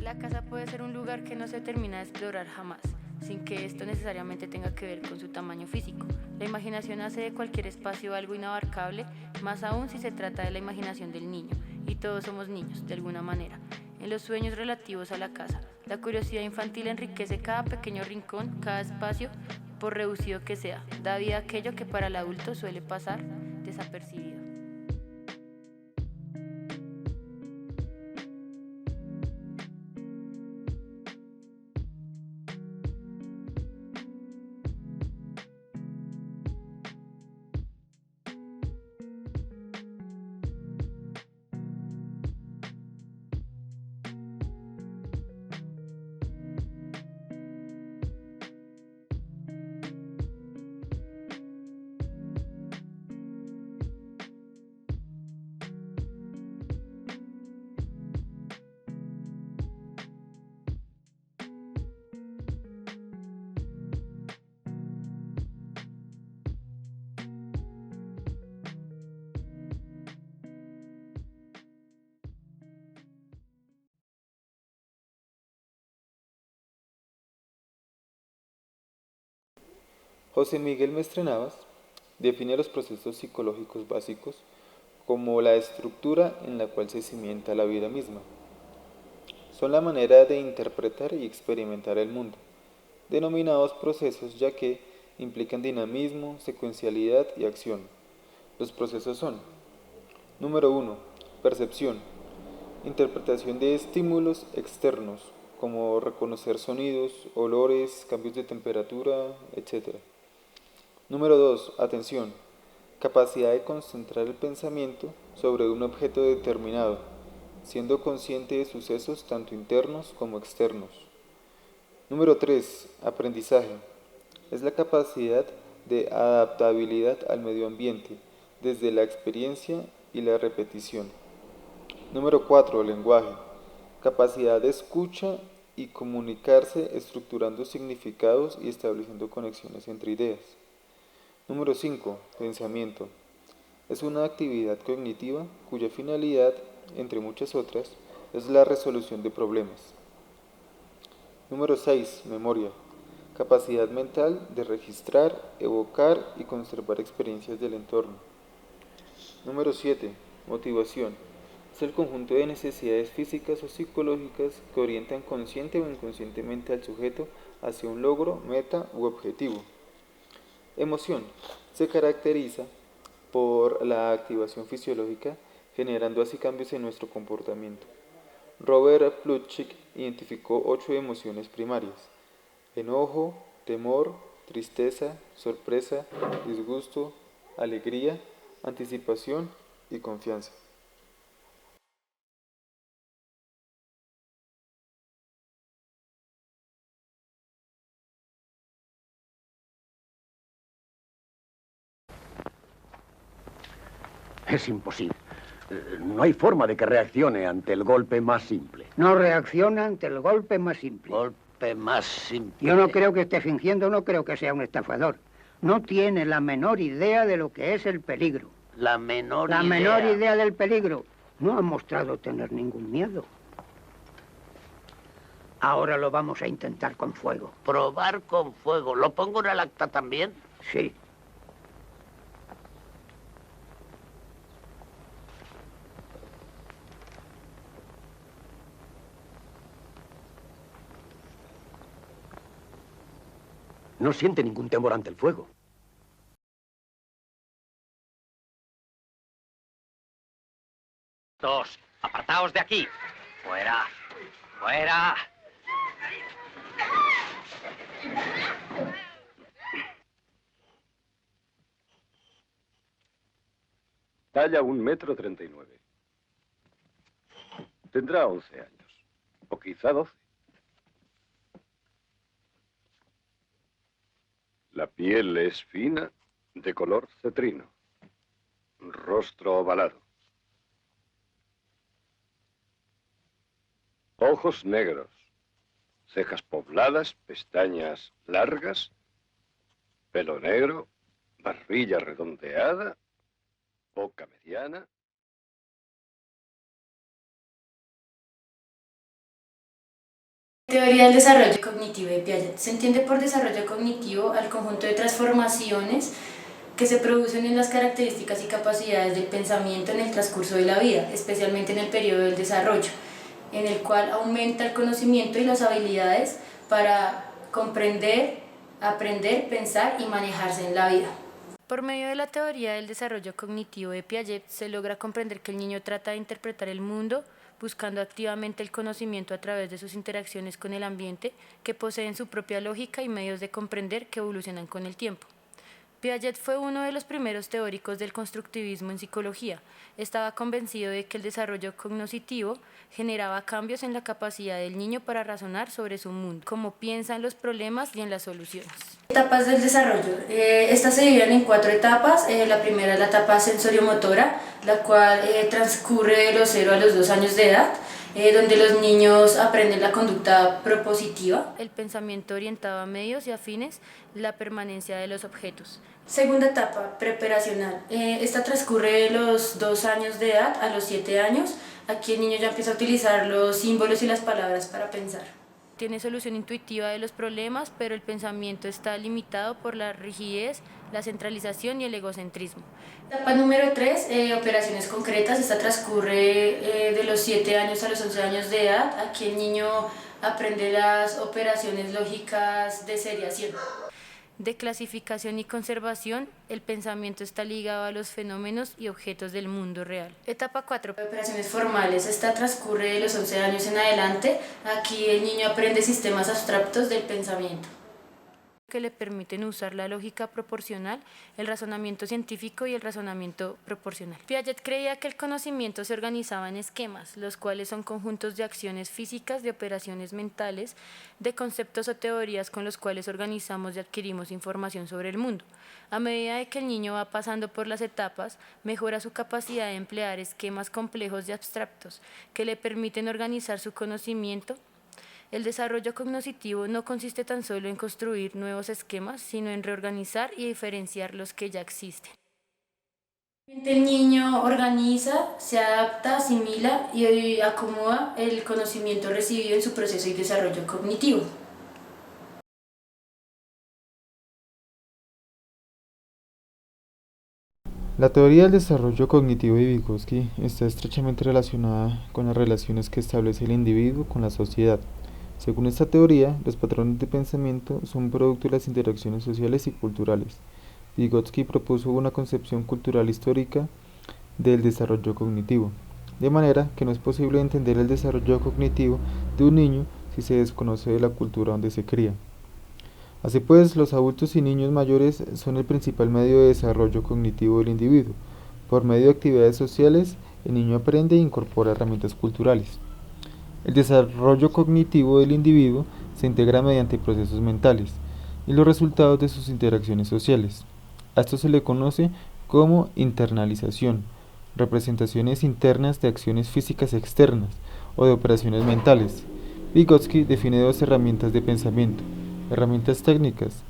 La casa puede ser un lugar que no se termina de explorar jamás, sin que esto necesariamente tenga que ver con su tamaño físico. La imaginación hace de cualquier espacio algo inabarcable, más aún si se trata de la imaginación del niño, y todos somos niños, de alguna manera. En los sueños relativos a la casa, la curiosidad infantil enriquece cada pequeño rincón, cada espacio, por reducido que sea, da vida a aquello que para el adulto suele pasar desapercibido. José Miguel Mestre Navas define los procesos psicológicos básicos como la estructura en la cual se cimienta la vida misma. Son la manera de interpretar y experimentar el mundo, denominados procesos ya que implican dinamismo, secuencialidad y acción. Los procesos son: número 1. Percepción. Interpretación de estímulos externos, como reconocer sonidos, olores, cambios de temperatura, etc. Número 2. Atención. Capacidad de concentrar el pensamiento sobre un objeto determinado, siendo consciente de sucesos tanto internos como externos. Número 3. Aprendizaje. Es la capacidad de adaptabilidad al medio ambiente, desde la experiencia y la repetición. Número 4. Lenguaje. Capacidad de escucha y comunicarse estructurando significados y estableciendo conexiones entre ideas. Número 5. Pensamiento. Es una actividad cognitiva cuya finalidad, entre muchas otras, es la resolución de problemas. Número 6. Memoria. Capacidad mental de registrar, evocar y conservar experiencias del entorno. Número 7. Motivación. Es el conjunto de necesidades físicas o psicológicas que orientan consciente o inconscientemente al sujeto hacia un logro, meta u objetivo. Emoción. Se caracteriza por la activación fisiológica, generando así cambios en nuestro comportamiento. Robert Plutchik identificó 8 emociones primarias: enojo, temor, tristeza, sorpresa, disgusto, alegría, anticipación y confianza. Es imposible. No hay forma de que reaccione ante el golpe más simple. No reacciona ante el golpe más simple. Golpe más simple. Yo no creo que esté fingiendo, no creo que sea un estafador. No tiene la menor idea de lo que es el peligro. La menor La idea. menor idea del peligro. No ha mostrado tener ningún miedo. Ahora lo vamos a intentar con fuego. Probar con fuego. ¿Lo pongo en el acta también? Sí. No siente ningún temor ante el fuego. Dos, apartaos de aquí. Fuera, fuera. Talla 1,39 m. Tendrá 11 años, o quizá 12. La piel es fina, de color cetrino. Rostro ovalado. Ojos negros. Cejas pobladas, pestañas largas. Pelo negro, barbilla redondeada, boca mediana. Teoría del desarrollo cognitivo de Piaget. Se entiende por desarrollo cognitivo al conjunto de transformaciones que se producen en las características y capacidades del pensamiento en el transcurso de la vida, especialmente en el periodo del desarrollo, en el cual aumenta el conocimiento y las habilidades para comprender, aprender, pensar y manejarse en la vida. Por medio de la teoría del desarrollo cognitivo de Piaget se logra comprender que el niño trata de interpretar el mundo buscando activamente el conocimiento a través de sus interacciones con el ambiente, que poseen su propia lógica y medios de comprender que evolucionan con el tiempo. Piaget fue uno de los primeros teóricos del constructivismo en psicología. Estaba convencido de que el desarrollo cognitivo generaba cambios en la capacidad del niño para razonar sobre su mundo, cómo piensa en los problemas y en las soluciones. Etapas del desarrollo. Estas se dividen en 4 etapas. La primera es la etapa sensoriomotora, la cual transcurre de los 0 a los 2 años de edad, donde los niños aprenden la conducta propositiva, el pensamiento orientado a medios y afines, la permanencia de los objetos. Segunda etapa, preparacional. Esta transcurre de los 2 años de edad a los 7 años. Aquí el niño ya empieza a utilizar los símbolos y las palabras para pensar. Tiene solución intuitiva de los problemas, pero el pensamiento está limitado por la rigidez, la centralización y el egocentrismo. Etapa número 3, operaciones concretas. Esta transcurre de los 7 años a los 11 años de edad. Aquí el niño aprende las operaciones lógicas de seriación. De clasificación y conservación, el pensamiento está ligado a los fenómenos y objetos del mundo real. Etapa 4, operaciones formales. Esta transcurre de los 11 años en adelante. Aquí el niño aprende sistemas abstractos del pensamiento, que le permiten usar la lógica proporcional, el razonamiento científico y el razonamiento proporcional. Piaget creía que el conocimiento se organizaba en esquemas, los cuales son conjuntos de acciones físicas, de operaciones mentales, de conceptos o teorías con los cuales organizamos y adquirimos información sobre el mundo. A medida de que el niño va pasando por las etapas, mejora su capacidad de emplear esquemas complejos y abstractos que le permiten organizar su conocimiento. El desarrollo cognitivo no consiste tan solo en construir nuevos esquemas, sino en reorganizar y diferenciar los que ya existen. El niño organiza, se adapta, asimila y acomoda el conocimiento recibido en su proceso y desarrollo cognitivo. La teoría del desarrollo cognitivo de Vygotsky está estrechamente relacionada con las relaciones que establece el individuo con la sociedad. Según esta teoría, los patrones de pensamiento son producto de las interacciones sociales y culturales. Vygotsky propuso una concepción cultural histórica del desarrollo cognitivo, de manera que no es posible entender el desarrollo cognitivo de un niño si se desconoce de la cultura donde se cría. Así pues, los adultos y niños mayores son el principal medio de desarrollo cognitivo del individuo. Por medio de actividades sociales, el niño aprende e incorpora herramientas culturales. El desarrollo cognitivo del individuo se integra mediante procesos mentales y los resultados de sus interacciones sociales. A esto se le conoce como internalización, representaciones internas de acciones físicas externas o de operaciones mentales. Vygotsky define 2 herramientas de pensamiento. Herramientas técnicas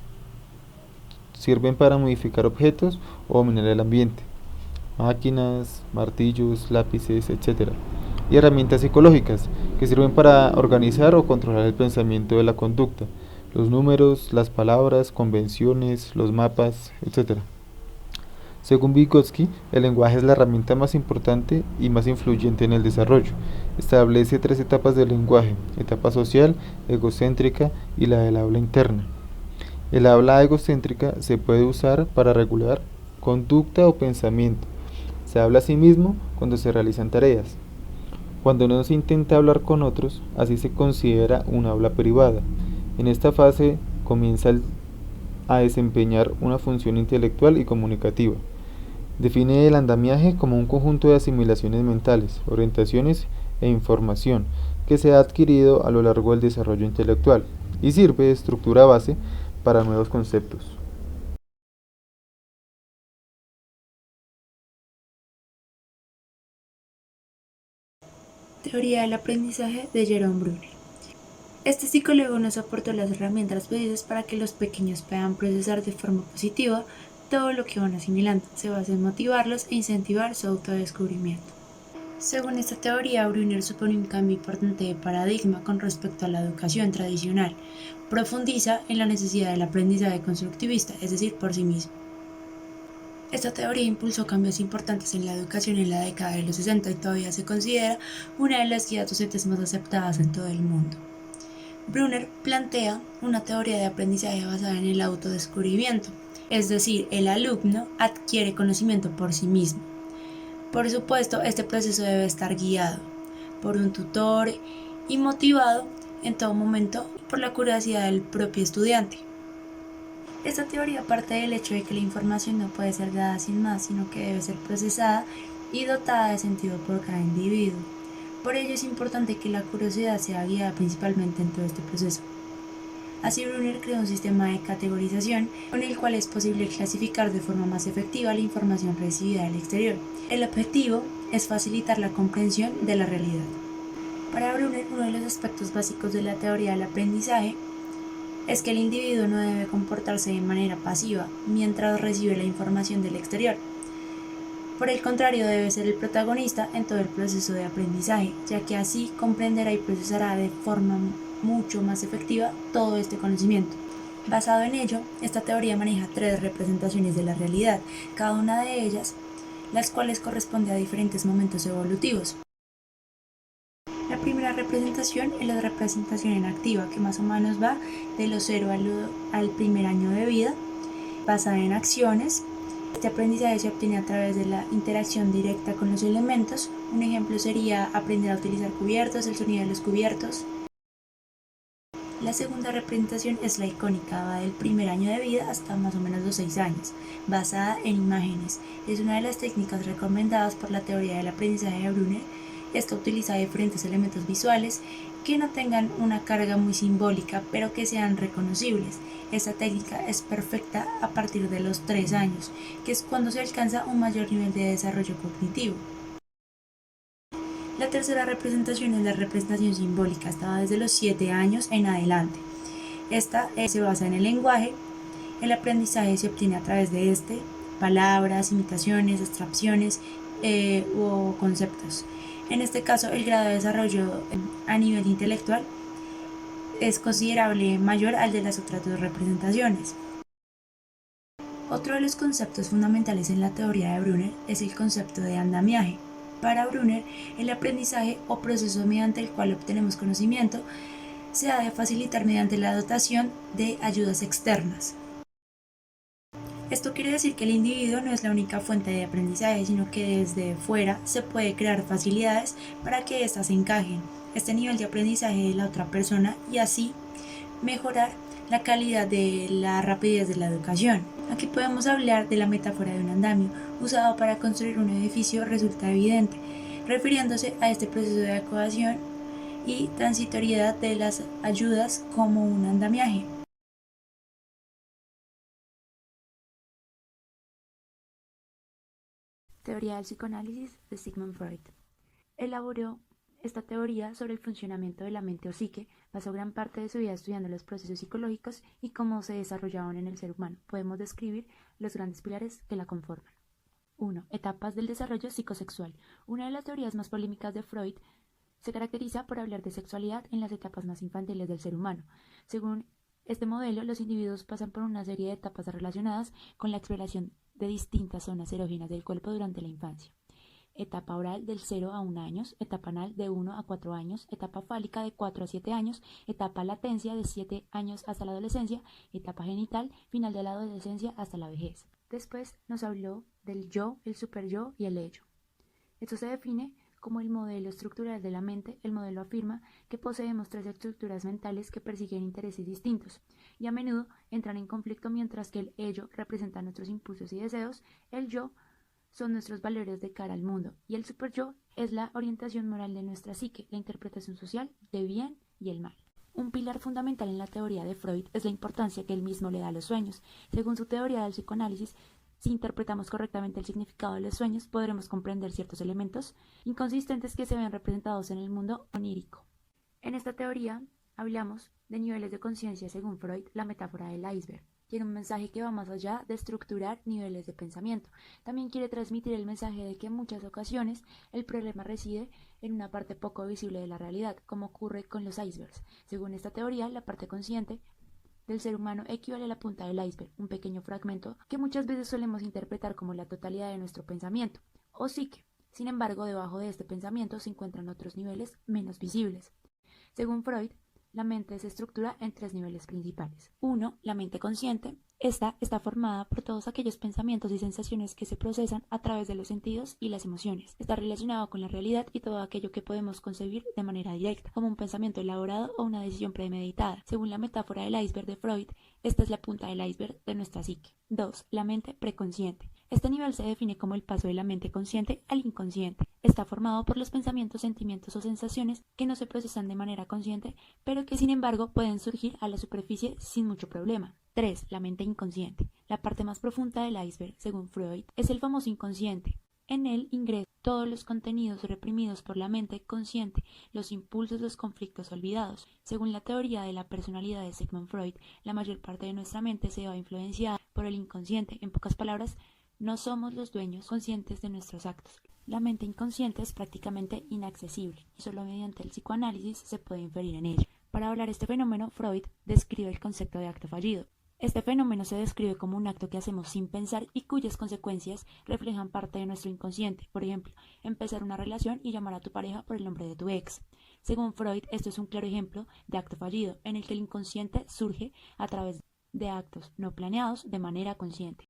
sirven para modificar objetos o dominar el ambiente, máquinas, martillos, lápices, etc. Y herramientas psicológicas que sirven para organizar o controlar el pensamiento de la conducta, los números, las palabras, convenciones, los mapas, etc. Según Vygotsky, el lenguaje es la herramienta más importante y más influyente en el desarrollo. Establece 3 etapas del lenguaje: etapa social, egocéntrica y la del habla interna. El habla egocéntrica se puede usar para regular conducta o pensamiento. Se habla a sí mismo cuando se realizan tareas. Cuando no se intenta hablar con otros, así se considera un habla privada. En esta fase comienza a desempeñar una función intelectual y comunicativa. Define el andamiaje como un conjunto de asimilaciones mentales, orientaciones e información que se ha adquirido a lo largo del desarrollo intelectual y sirve de estructura base para nuevos conceptos. Teoría del aprendizaje de Jerome Bruner. Este psicólogo nos aportó las herramientas precisas para que los pequeños puedan procesar de forma positiva todo lo que van asimilando. Se basa en motivarlos e incentivar su autodescubrimiento. Según esta teoría, Brunner supone un cambio importante de paradigma con respecto a la educación tradicional. Profundiza en la necesidad del aprendizaje constructivista, es decir, por sí mismo. Esta teoría impulsó cambios importantes en la educación en la década de los 60 y todavía se considera una de las guías docentes más aceptadas en todo el mundo. Brunner plantea una teoría de aprendizaje basada en el autodescubrimiento, es decir, el alumno adquiere conocimiento por sí mismo. Por supuesto, este proceso debe estar guiado por un tutor y motivado en todo momento por la curiosidad del propio estudiante. Esta teoría parte del hecho de que la información no puede ser dada sin más, sino que debe ser procesada y dotada de sentido por cada individuo. Por ello es importante que la curiosidad sea guiada principalmente en todo este proceso. Así Brunner creó un sistema de categorización con el cual es posible clasificar de forma más efectiva la información recibida del exterior. El objetivo es facilitar la comprensión de la realidad. Para Brunner, uno de los aspectos básicos de la teoría del aprendizaje es que el individuo no debe comportarse de manera pasiva mientras recibe la información del exterior. Por el contrario, debe ser el protagonista en todo el proceso de aprendizaje, ya que así comprenderá y procesará de forma mucho más efectiva todo este conocimiento. Basado en ello, esta teoría maneja 3 representaciones de la realidad, cada una de ellas, las cuales corresponde a diferentes momentos evolutivos. La primera representación es la representación en activa, que más o menos va de los 0 al primer año de vida, basada en acciones. Este aprendizaje se obtiene a través de la interacción directa con los elementos. Un ejemplo sería aprender a utilizar cubiertos, el sonido de los cubiertos. La segunda representación es la icónica, va del primer año de vida hasta más o menos los 6 años, basada en imágenes. Es una de las técnicas recomendadas por la teoría del aprendizaje de Brunner. Esta utiliza diferentes elementos visuales que no tengan una carga muy simbólica, pero que sean reconocibles. Esta técnica es perfecta a partir de los 3 años, que es cuando se alcanza un mayor nivel de desarrollo cognitivo. La tercera representación es la representación simbólica, esta va desde los 7 años en adelante. Esta se basa en el lenguaje. El aprendizaje se obtiene a través de palabras, imitaciones, abstracciones o conceptos. En este caso, el grado de desarrollo a nivel intelectual es considerable mayor al de las otras 2 representaciones. Otro de los conceptos fundamentales en la teoría de Brunner es el concepto de andamiaje. Para Brunner, el aprendizaje o proceso mediante el cual obtenemos conocimiento se ha de facilitar mediante la dotación de ayudas externas. Esto quiere decir que el individuo no es la única fuente de aprendizaje, sino que desde fuera se puede crear facilidades para que éstas encajen este nivel de aprendizaje de la otra persona y así mejorar la calidad de la rapidez de la educación. Aquí podemos hablar de la metáfora de un andamio usado para construir un edificio resulta evidente, refiriéndose a este proceso de acomodación y transitoriedad de las ayudas como un andamiaje. Teoría del psicoanálisis de Sigmund Freud. Elaboró esta teoría sobre el funcionamiento de la mente o psique, basó gran parte de su vida estudiando los procesos psicológicos y cómo se desarrollaban en el ser humano. Podemos describir los grandes pilares que la conforman. 1. Etapas del desarrollo psicosexual. Una de las teorías más polémicas de Freud se caracteriza por hablar de sexualidad en las etapas más infantiles del ser humano. Según este modelo, los individuos pasan por una serie de etapas relacionadas con la exploración de distintas zonas erógenas del cuerpo durante la infancia. Etapa oral del 0 a 1 años, etapa anal de 1 a 4 años, etapa fálica de 4 a 7 años, etapa latencia de 7 años hasta la adolescencia, etapa genital, final de la adolescencia hasta la vejez. Después nos habló del yo, el superyo y el ello. Esto se define como el modelo estructural de la mente. El modelo afirma que poseemos 3 estructuras mentales que persiguen intereses distintos y a menudo entran en conflicto, mientras que el ello representa nuestros impulsos y deseos, el yo son nuestros valores de cara al mundo y el superyo es la orientación moral de nuestra psique, la interpretación social de bien y el mal. Un pilar fundamental en la teoría de Freud es la importancia que él mismo le da a los sueños. Según su teoría del psicoanálisis, si interpretamos correctamente el significado de los sueños, podremos comprender ciertos elementos inconsistentes que se ven representados en el mundo onírico. En esta teoría hablamos de niveles de conciencia según Freud, la metáfora del iceberg. Quiere un mensaje que va más allá de estructurar niveles de pensamiento. También quiere transmitir el mensaje de que en muchas ocasiones el problema reside en una parte poco visible de la realidad, como ocurre con los icebergs. Según esta teoría, la parte consciente del ser humano equivale a la punta del iceberg, un pequeño fragmento que muchas veces solemos interpretar como la totalidad de nuestro pensamiento, o psique. Sin embargo, debajo de este pensamiento se encuentran otros niveles menos visibles. Según Freud, la mente se estructura en 3 niveles principales. 1. La mente consciente. Esta está formada por todos aquellos pensamientos y sensaciones que se procesan a través de los sentidos y las emociones. Está relacionado con la realidad y todo aquello que podemos concebir de manera directa, como un pensamiento elaborado o una decisión premeditada. Según la metáfora del iceberg de Freud, esta es la punta del iceberg de nuestra psique. 2. La mente preconsciente. Este nivel se define como el paso de la mente consciente al inconsciente. Está formado por los pensamientos, sentimientos o sensaciones que no se procesan de manera consciente, pero que sin embargo pueden surgir a la superficie sin mucho problema. 3. La mente inconsciente. La parte más profunda del iceberg, según Freud, es el famoso inconsciente. En él ingresan todos los contenidos reprimidos por la mente consciente, los impulsos, los conflictos olvidados. Según la teoría de la personalidad de Sigmund Freud, la mayor parte de nuestra mente se va influenciada por el inconsciente. En pocas palabras, no somos los dueños conscientes de nuestros actos. La mente inconsciente es prácticamente inaccesible y solo mediante el psicoanálisis se puede inferir en ella. Para hablar de este fenómeno, Freud describe el concepto de acto fallido. Este fenómeno se describe como un acto que hacemos sin pensar y cuyas consecuencias reflejan parte de nuestro inconsciente. Por ejemplo, empezar una relación y llamar a tu pareja por el nombre de tu ex. Según Freud, esto es un claro ejemplo de acto fallido, en el que el inconsciente surge a través de actos no planeados de manera consciente.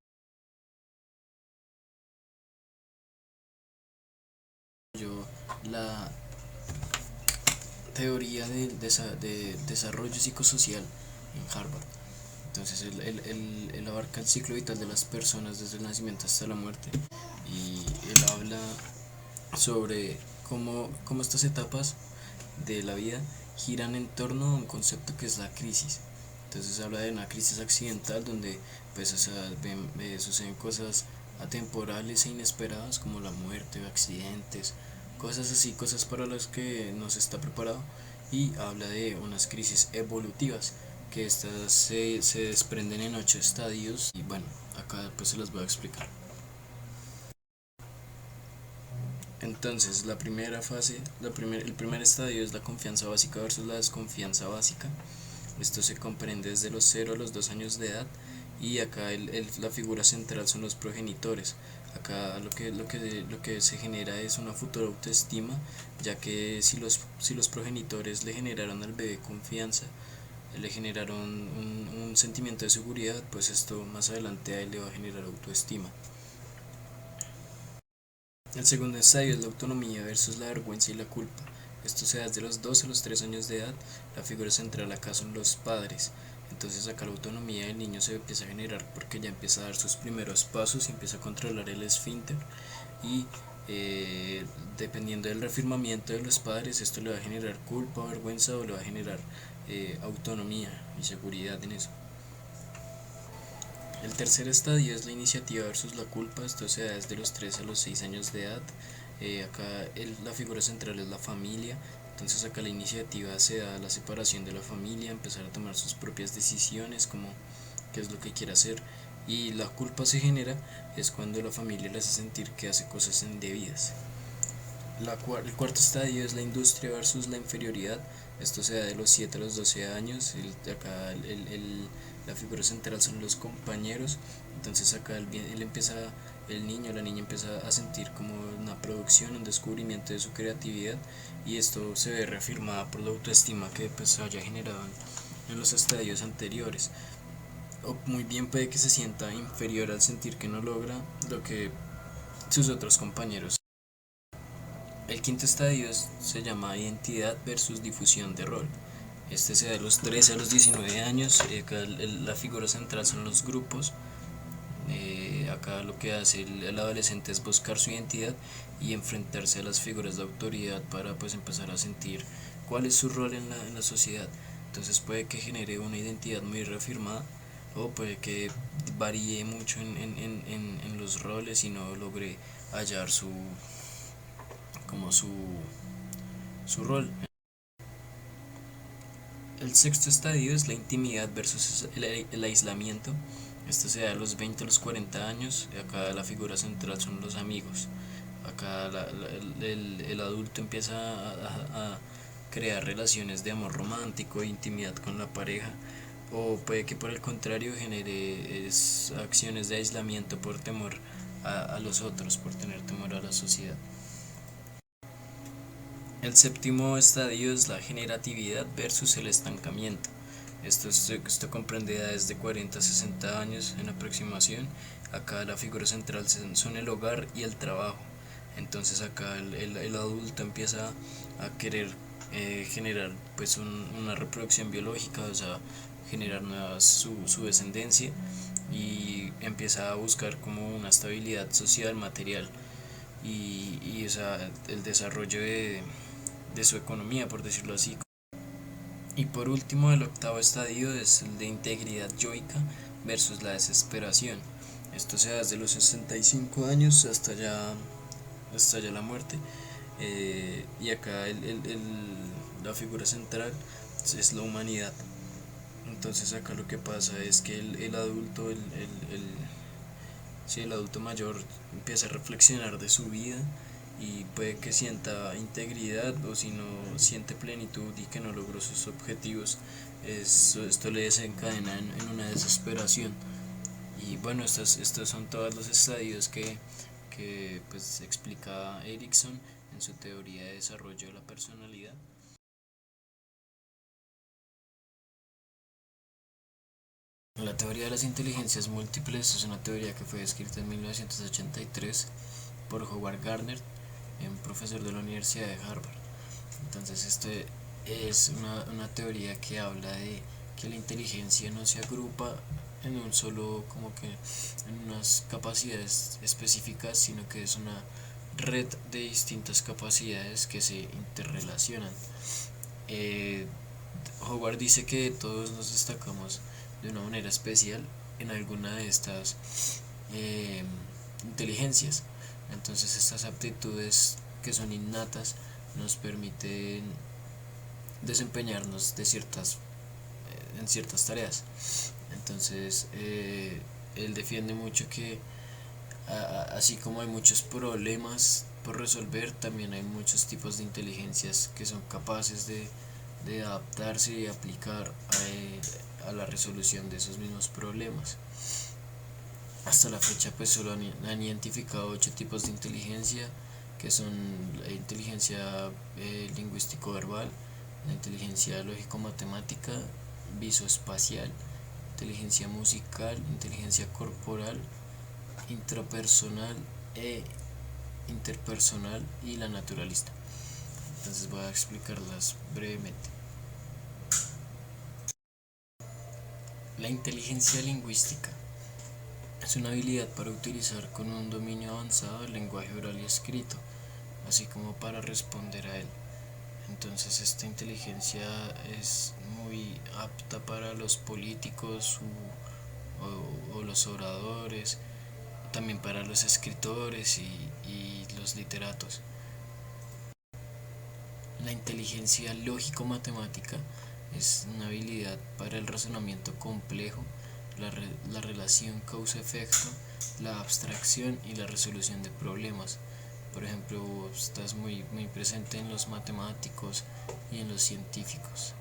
La teoría de desarrollo psicosocial en Harvard. Entonces él abarca el ciclo vital de las personas desde el nacimiento hasta la muerte, y él habla sobre cómo estas etapas de la vida giran en torno a un concepto que es la crisis. Entonces habla de una crisis accidental donde pues suceden cosas atemporales e inesperadas como la muerte, accidentes, cosas así, cosas para las que no se está preparado, y habla de unas crisis evolutivas que estas se desprenden en 8 estadios, y bueno, acá pues se las voy a explicar. Entonces la primera fase, el primer estadio es la confianza básica versus la desconfianza básica. Esto se comprende desde los 0 a los 2 años de edad, y acá la figura central son los progenitores. Acá lo que se genera es una futura autoestima, ya que si los progenitores le generaron al bebé confianza, le generaron un sentimiento de seguridad, pues esto más adelante a él le va a generar autoestima. El segundo estadio es la autonomía versus la vergüenza y la culpa. Esto se da desde los 2 a los 3 años de edad. La figura central acá son los padres. Entonces acá la autonomía del niño se empieza a generar porque ya empieza a dar sus primeros pasos y empieza a controlar el esfínter, y dependiendo del reafirmamiento de los padres, esto le va a generar culpa, vergüenza, o le va a generar autonomía y seguridad en eso. El tercer estadio es la iniciativa versus la culpa. Esto se da desde los 3 a los 6 años de edad. Acá la figura central es la familia. Entonces acá la iniciativa se da la separación de la familia, empezar a tomar sus propias decisiones, como qué es lo que quiere hacer. Y la culpa se genera es cuando la familia le hace sentir que hace cosas indebidas. El cuarto estadio es la industria versus la inferioridad. Esto se da de los 7 a los 12 años. Acá la figura central son los compañeros. Entonces acá el niño o la niña empieza a sentir como una producción, un descubrimiento de su creatividad, y esto se ve reafirmada por la autoestima que pues se haya generado en los estadios anteriores. O muy bien puede que se sienta inferior al sentir que no logra lo que sus otros compañeros. El quinto estadio se llama identidad versus difusión de rol. Este se da de los 13 a los 19 años. Acá la figura central son los grupos. Acá lo que hace el adolescente es buscar su identidad y enfrentarse a las figuras de autoridad para pues empezar a sentir cuál es su rol en la sociedad. Entonces puede que genere una identidad muy reafirmada, o puede que varíe mucho en los roles y no logre hallar su rol. El sexto estadio es la intimidad versus el aislamiento. Esto se da a los 20 a los 40 años. Y acá la figura central son los amigos. Acá el adulto empieza a crear relaciones de amor romántico e intimidad con la pareja, o puede que por el contrario genere acciones de aislamiento por temor a los otros, por tener temor a la sociedad. El séptimo estadio es la generatividad versus el estancamiento. Esto comprende edades de 40 a 60 años en aproximación. Acá la figura central son el hogar y el trabajo. Entonces acá el adulto empieza a querer generar pues una reproducción biológica, o sea, generar su descendencia, y empieza a buscar como una estabilidad social, material, y o sea, el desarrollo de su economía, por decirlo así. Y por último, el octavo estadio es el de integridad yoica versus la desesperación. Esto se da desde los 65 años hasta ya la muerte. Y acá la figura central es la humanidad. Entonces acá lo que pasa es que el adulto, el adulto mayor empieza a reflexionar de su vida y puede que sienta integridad, o si no siente plenitud y que no logró sus objetivos, esto le desencadena en una desesperación. Y bueno, estos son todos los estadios que pues explica Erikson en su teoría de desarrollo de la personalidad. La teoría de las inteligencias múltiples es una teoría que fue descrita en 1983 por Howard Gardner, un profesor de la Universidad de Harvard. Entonces esto es una teoría que habla de que la inteligencia no se agrupa en un solo, como que en unas capacidades específicas, sino que es una red de distintas capacidades que se interrelacionan. Howard dice que todos nos destacamos de una manera especial en alguna de estas inteligencias. Entonces estas aptitudes que son innatas nos permiten desempeñarnos en ciertas tareas. Entonces él defiende mucho que así como hay muchos problemas por resolver, también hay muchos tipos de inteligencias que son capaces de adaptarse y aplicar a la resolución de esos mismos problemas. Hasta la fecha pues solo han identificado 8 tipos de inteligencia, que son la inteligencia lingüístico-verbal, la inteligencia lógico-matemática, visoespacial, inteligencia musical, inteligencia corporal, intrapersonal e interpersonal, y la naturalista. Entonces voy a explicarlas brevemente. La inteligencia lingüística es una habilidad para utilizar con un dominio avanzado el lenguaje oral y escrito, así como para responder a él. Entonces esta inteligencia es muy apta para los políticos o los oradores, también para los escritores y los literatos. La inteligencia lógico-matemática es una habilidad para el razonamiento complejo, la relación causa-efecto, la abstracción y la resolución de problemas. Por ejemplo, estás muy presente en los matemáticos y en los científicos.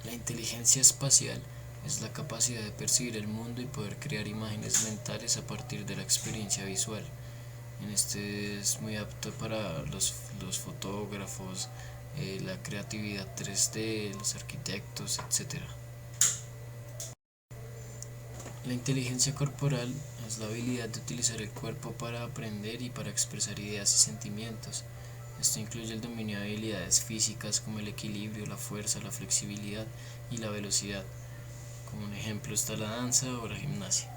La inteligencia espacial es la capacidad de percibir el mundo y poder crear imágenes mentales a partir de la experiencia visual. En este es muy apto para los fotógrafos, la creatividad 3D, los arquitectos, etc. La inteligencia corporal es la habilidad de utilizar el cuerpo para aprender y para expresar ideas y sentimientos. Esto incluye el dominio de habilidades físicas como el equilibrio, la fuerza, la flexibilidad y la velocidad. Como un ejemplo está la danza o la gimnasia.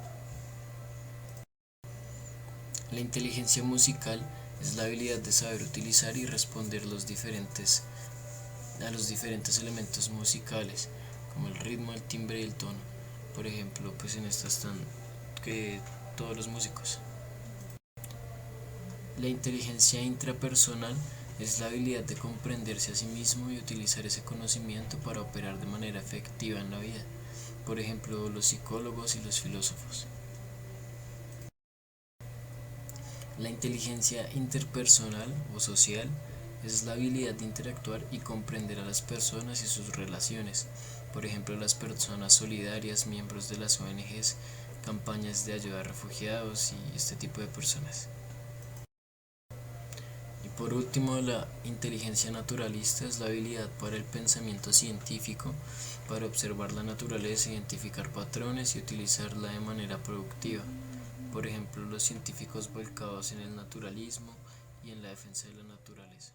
La inteligencia musical es la habilidad de saber utilizar y responder a los diferentes elementos musicales, como el ritmo, el timbre y el tono. Por ejemplo, pues en esta están todos los músicos. La inteligencia intrapersonal Es la habilidad de comprenderse a sí mismo y utilizar ese conocimiento para operar de manera efectiva en la vida. Por ejemplo, los psicólogos y los filósofos. La inteligencia interpersonal o social es la habilidad de interactuar y comprender a las personas y sus relaciones. Por ejemplo, las personas solidarias, miembros de las ONGs, campañas de ayuda a refugiados y este tipo de personas. Y por último, la inteligencia naturalista es la habilidad para el pensamiento científico, para observar la naturaleza, identificar patrones y utilizarla de manera productiva. Por ejemplo, los científicos volcados en el naturalismo y en la defensa de la naturaleza.